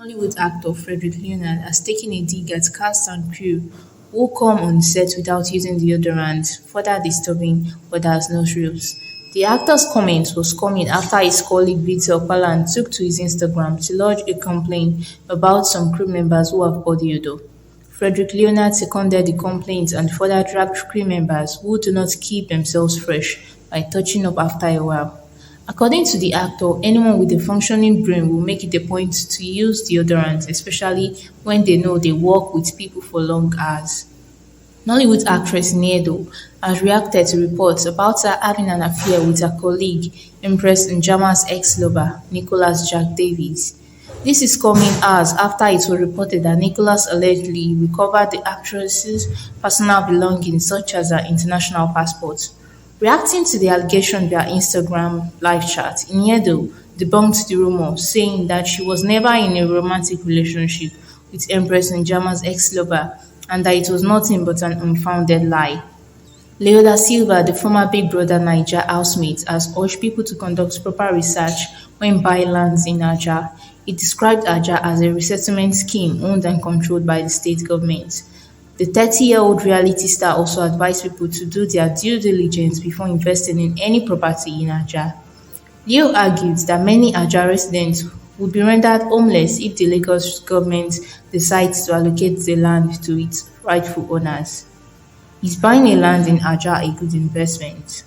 Hollywood actor Frederick Leonard has taken a dig at cast and crew who come on set without using deodorant, further disturbing others' nostrils. The actor's comment was coming after his colleague Victor Palan took to his Instagram to lodge a complaint about some crew members who have body odor. Frederick Leonard seconded the complaint and further dragged crew members who do not keep themselves fresh by touching up after a while. According to the actor, anyone with a functioning brain will make it a point to use deodorant, especially when they know they work with people for long hours. Nollywood actress Niedo has reacted to reports about her having an affair with her colleague, Empress Njama's ex-lover, Nicholas Jack Davies. This is coming hours after it was reported that Nicholas allegedly recovered the actress's personal belongings such as her international passport. Reacting to the allegation via Instagram live chat, Iniedo debunked the rumor, saying that she was never in a romantic relationship with Empress Njama's ex-lover and that it was nothing but an unfounded lie. Leo da Silva, the former Big Brother Naija housemate, has urged people to conduct proper research when buying lands in Aja. He described Aja as a resettlement scheme owned and controlled by the state government. The 30-year-old reality star also advised people to do their due diligence before investing in any property in Aja. Leo argued that many Aja residents would be rendered homeless if the Lagos government decides to allocate the land to its rightful owners. Is buying a land in Aja a good investment?